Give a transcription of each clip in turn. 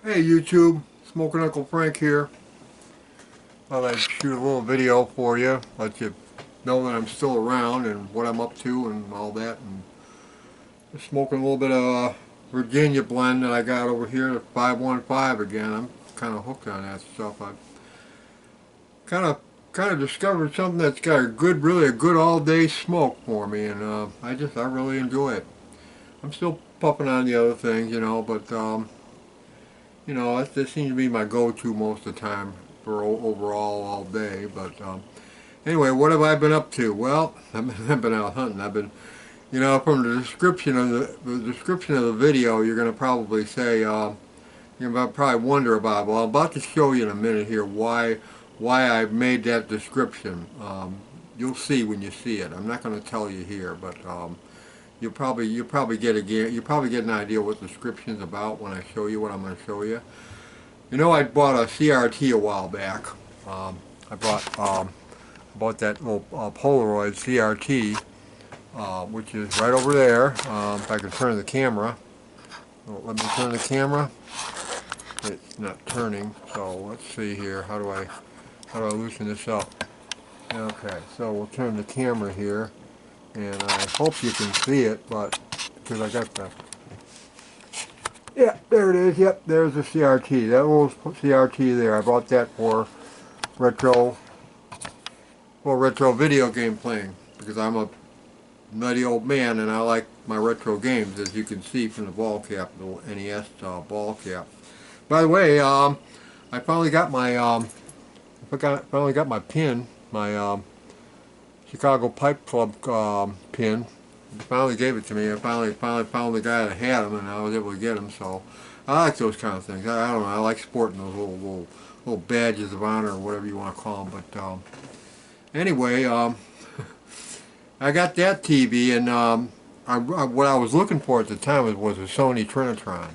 Hey YouTube, Smoking Uncle Frank here. Thought I'd shoot a little video for you, let you know that I'm still around and what I'm up to and all that. And just smoking a little bit of Virginia blend that I got over here, the 515 again. I'm kind of hooked on that stuff. I've kind of discovered something that's got really a good all day smoke for me, and I really enjoy it. I'm still puffing on the other things, but that seems to be my go-to most of the time for overall all day. But anyway, what have I been up to? Well, I've been out hunting. I've been, from the description of the video, you're going to probably say, you're going to probably wonder about. Well, I'm about to show you in a minute here why I've made that description. You'll see when you see it. I'm not going to tell you here, but you'll probably get an idea what the description's about when I show you what I'm going to show you. I bought a CRT a while back. I bought that little Polaroid CRT, which is right over there. If I can turn the camera. Let me turn the camera. It's not turning, so let's see here. How do I loosen this up? Okay, so we'll turn the camera here, and I hope you can see it, but because I got the... Yeah, there it is. Yep, there's the CRT. That little CRT there. I bought that for retro video game playing because I'm a nutty old man and I like my retro games, as you can see from the ball cap, the NES ball cap. By the way, I finally got my pin, my Chicago Pipe Club pin. He finally gave it to me. I finally found the guy that had them, and I was able to get them. So I like those kind of things. I don't know. I like sporting those little badges of honor or whatever you want to call them. But anyway, I got that TV, and what I was looking for at the time was a Sony Trinitron,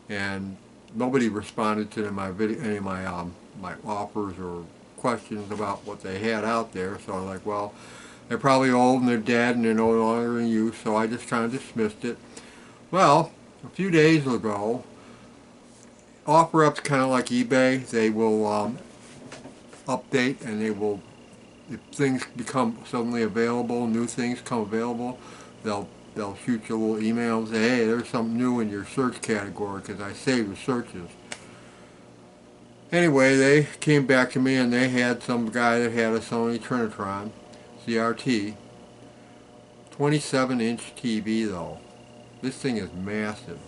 and nobody responded to any of my offers or questions about what they had out there. So I was like, well, they're probably old and they're dead and they're no longer in use, so I just kind of dismissed it. Well, a few days ago, OfferUp's kind of like eBay. They will update, and they will, if things become suddenly available, new things come available, they'll shoot you a little email and say, hey, there's something new in your search category, because I save the searches. Anyway, they came back to me and they had some guy that had a Sony Trinitron CRT, 27-inch TV though. This thing is massive.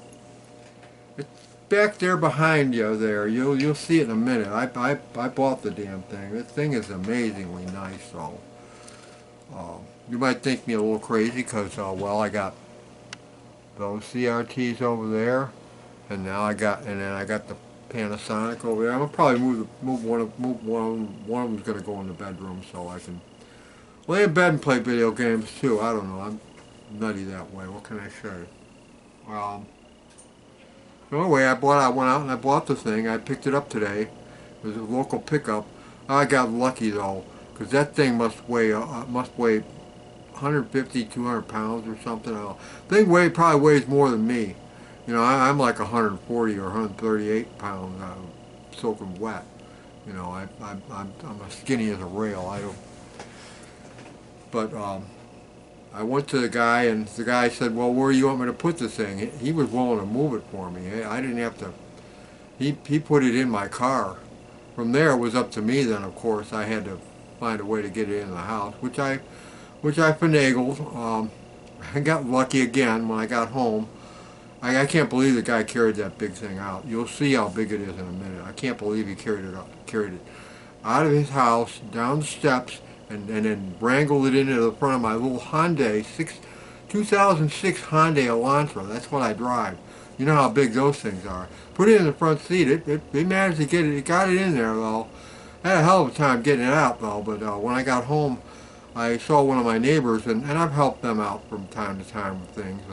It's back there behind you there. You'll see it in a minute. I bought the damn thing. This thing is amazingly nice though. You might think me a little crazy because well, I got those CRTs over there, and then I got the Panasonic over there. I'm gonna probably move one of them's gonna go in the bedroom so I can lay in bed and play video games too. I don't know. I'm nutty that way. What can I say? So anyway, I went out and I bought the thing. I picked it up today. It was a local pickup. I got lucky though, because that thing must weigh 150, 200 pounds or something. The thing probably weighs more than me. I'm like 140 or 138 pounds, soaking wet. I'm as skinny as a rail. But I went to the guy, and the guy said, well, where do you want me to put this thing? He was willing to move it for me. I didn't have to. He put it in my car. From there, it was up to me then, of course. I had to find a way to get it in the house, which I finagled. I got lucky again when I got home. I can't believe the guy carried that big thing out. You'll see how big it is in a minute. I can't believe he carried it out of his house, down the steps, and then wrangled it into the front of my little Hyundai 2006 Hyundai Elantra. That's what I drive. You know how big those things are. Put it in the front seat. They managed to get it. It got it in there though. I had a hell of a time getting it out though. But when I got home, I saw one of my neighbors, and I've helped them out from time to time with things.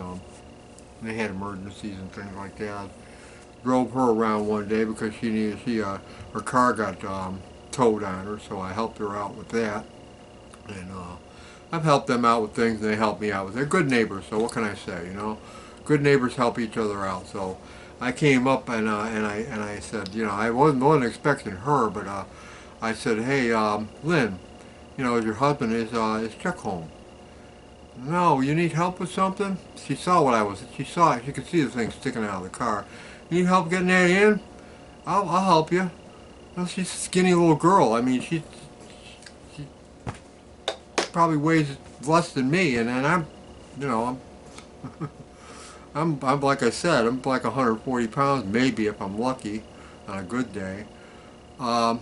They had emergencies and things like that. I drove her around one day because she needed to see her car got towed on her, so I helped her out with that. And I've helped them out with things, and they help me out with. They're good neighbors, so what can I say? Good neighbors help each other out. So I came up and I said, you know, I wasn't expecting her, but I said, hey, Lynn, you know, your husband is Chuck home. No, you need help with something? She saw what I was. She saw it. She could see the thing sticking out of the car. You need help getting that in? I'll help you. Well, she's a skinny little girl. I mean, she probably weighs less than me, and I'm, you know, I'm like I said, I'm like 140 pounds, maybe if I'm lucky, on a good day. Um,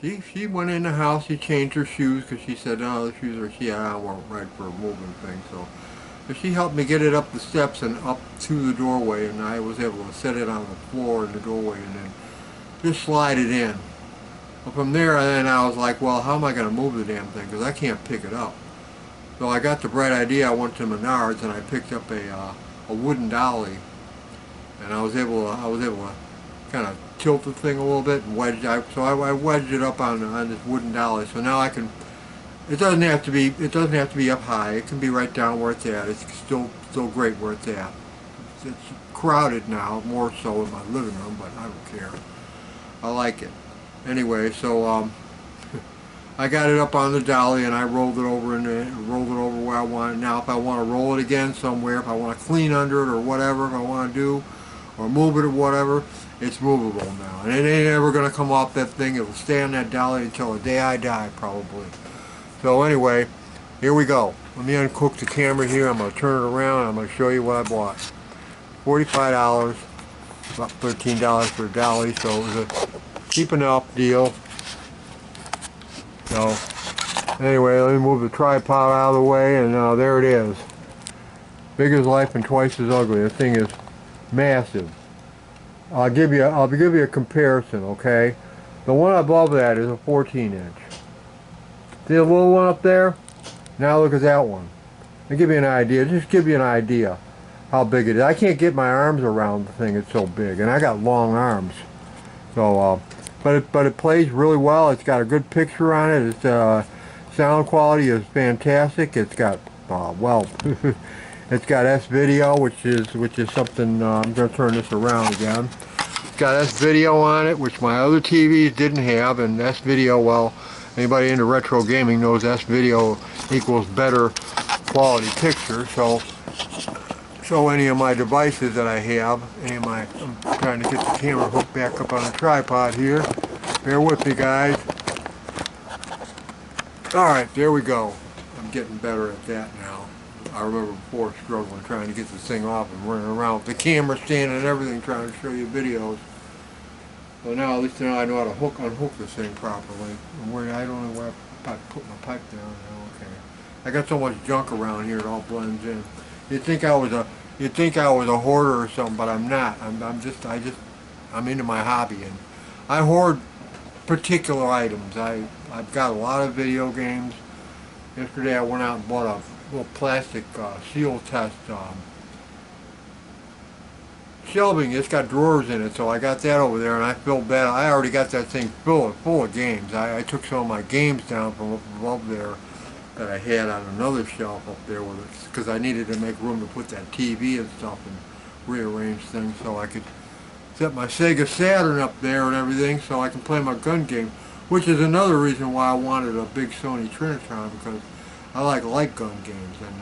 she went in the house. She changed her shoes because she said, no, the shoes she had on weren't right for a moving thing. So she helped me get it up the steps and up to the doorway, and I was able to set it on the floor in the doorway and then just slide it in. But from there, then I was like, well, how am I going to move the damn thing? Because I can't pick it up. So I got the bright idea. I went to Menards and I picked up a wooden dolly, and I was able to kind of tilt the thing a little bit and wedge. So I wedged it up on this wooden dolly. So now I can. It doesn't have to be up high. It can be right down where it's at. It's still great where it's at. It's crowded now, more so in my living room, but I don't care. I like it. Anyway, so I got it up on the dolly and I rolled it over where I want it. Now if I want to roll it again somewhere, if I want to clean under it or whatever, if I want to do, or move it or whatever, it's movable now. And it ain't ever going to come off that thing. It'll stay on that dolly until the day I die, probably. So anyway, here we go. Let me uncook the camera here. I'm going to turn it around and I'm going to show you what I bought. $45, about $13 for a dolly, so it was a cheap enough deal. So anyway, let me move the tripod out of the way, and there it is. Big as life and twice as ugly. This thing is massive. I'll give you a comparison, okay? The one above that is a 14-inch. See the little one up there? Now look at that one. To give you an idea, just give you an idea how big it is. I can't get my arms around the thing. It's so big, and I got long arms. So, but it plays really well. It's got a good picture on it. Its sound quality is fantastic. It's got well, it's got S-video, which is something. I'm going to turn this around again. It's got S-video on it, which my other TVs didn't have, and S-video, well, anybody into retro gaming knows S-video equals better quality picture. So any of my devices that I have, I'm trying to get the camera hooked back up on the tripod here. Bear with me, guys. Alright, there we go. I'm getting better at that now. I remember before struggling trying to get this thing off and running around with the camera stand and everything trying to show you videos. So now at least now I know how to unhook this thing properly. I don't know where I put my pipe down now. Okay. I got so much junk around here it all blends in. You'd think I was a hoarder or something, but I'm not. I'm into my hobby, and I hoard particular items. I've got a lot of video games. Yesterday I went out and bought a little plastic seal test shelving. It's got drawers in it, so I got that over there, and I filled that. I already got that thing full of games. I took some of my games down from up above there that I had on another shelf up there with it, because I needed to make room to put that TV and stuff and rearrange things so I could set my Sega Saturn up there and everything so I can play my gun game, which is another reason why I wanted a big Sony Trinitron, because I like light gun games. And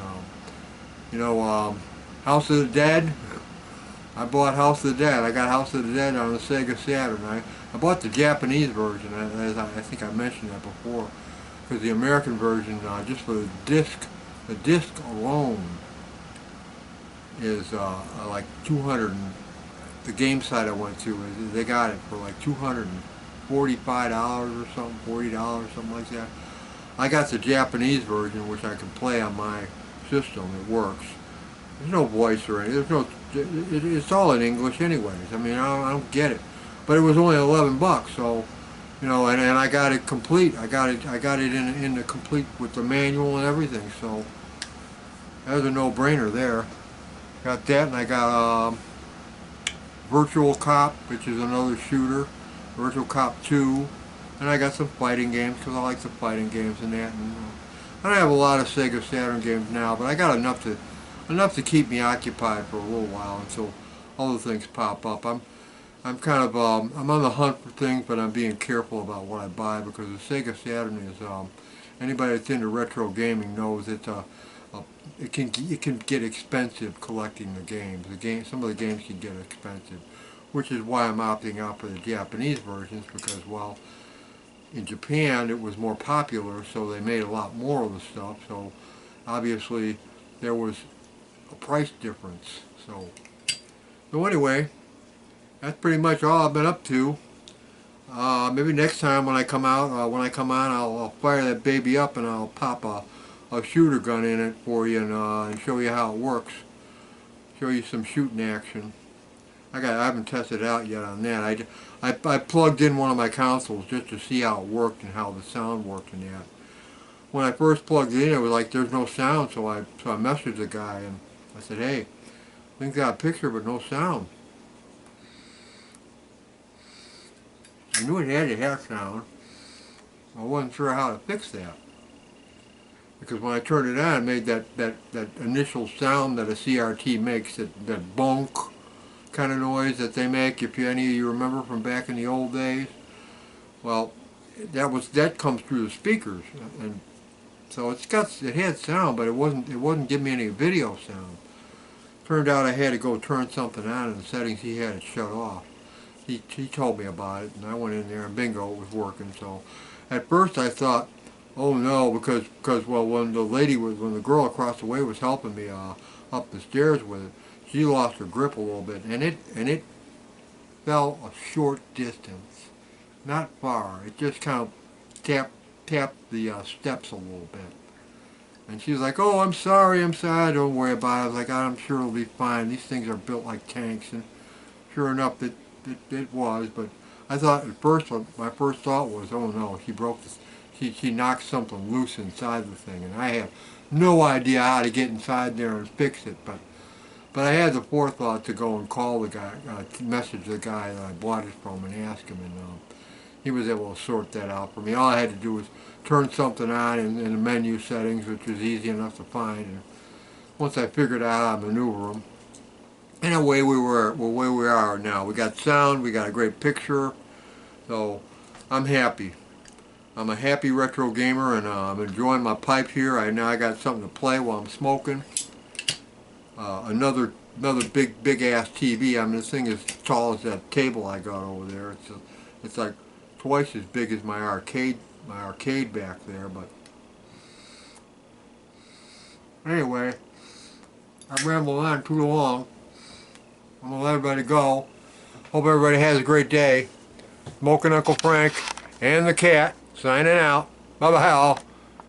you know, House of the Dead, I bought House of the Dead. I got House of the Dead on the Sega Saturn. I bought the Japanese version, as I think I mentioned that before. Because the American version, just for the disc alone is like 200. The game site I went to, they got it for like $245 or something, $40, something like that. I got the Japanese version, which I can play on my system. It works. There's no voice or anything. There's no. It's all in English, anyways. I mean, I don't get it. But it was only $11, so. You know, and I got it complete. I got it in the complete with the manual and everything. So that was a no-brainer there. Got that, and I got Virtual Cop, which is another shooter. Virtual Cop 2, and I got some fighting games because I like the fighting games and that. And I don't have a lot of Sega Saturn games now, but I got enough to keep me occupied for a little while until other things pop up. I'm kind of I'm on the hunt for things, but I'm being careful about what I buy, because the Sega Saturn is anybody that's into retro gaming knows it's it can get expensive collecting the games. Some of the games can get expensive, which is why I'm opting out for the Japanese versions, because, well, in Japan it was more popular, so they made a lot more of the stuff, so obviously there was a price difference. So anyway, that's pretty much all I've been up to. Maybe next time when I come on, I'll fire that baby up and I'll pop a shooter gun in it for you and show you how it works. Show you some shooting action. I haven't tested it out yet on that. I plugged in one of my consoles just to see how it worked and how the sound worked and that. When I first plugged it in, it was like there's no sound, so I messaged the guy and I said, hey, thing's got a picture but no sound. I knew it had to have sound. I wasn't sure how to fix that. Because when I turned it on, it made that initial sound that a CRT makes, that bonk kind of noise that they make, if any of you remember from back in the old days. Well, that comes through the speakers, and so it had sound, but it wasn't giving me any video sound. Turned out I had to go turn something on in the settings. He had it shut off. He told me about it, and I went in there and bingo, it was working. So at first I thought, oh no, because well, when the girl across the way was helping me up the stairs with it, she lost her grip a little bit, and it fell a short distance, not far. It just kind of tapped the steps a little bit. And she was like, oh, I'm sorry, don't worry about it. I was like, I'm sure it'll be fine. These things are built like tanks. And sure enough, it was. But I thought at first, my first thought was, oh no, she knocked something loose inside the thing. And I have no idea how to get inside there and fix it. But I had the forethought to go and call the guy, message the guy that I bought it from and ask him, and he was able to sort that out for me. All I had to do was turn something on in the menu settings, which was easy enough to find. And once I figured out how to maneuver them, and away we were, well, where we are now. We got sound, we got a great picture, so I'm happy. I'm a happy retro gamer, and I'm enjoying my pipe here. Now I got something to play while I'm smoking. Another big ass TV. I mean, this thing is as tall as that table I got over there. It's like twice as big as my arcade back there. But anyway, I rambled on too long. I'm gonna let everybody go. Hope everybody has a great day. Smoking Uncle Frank and the cat signing out. Bye bye all.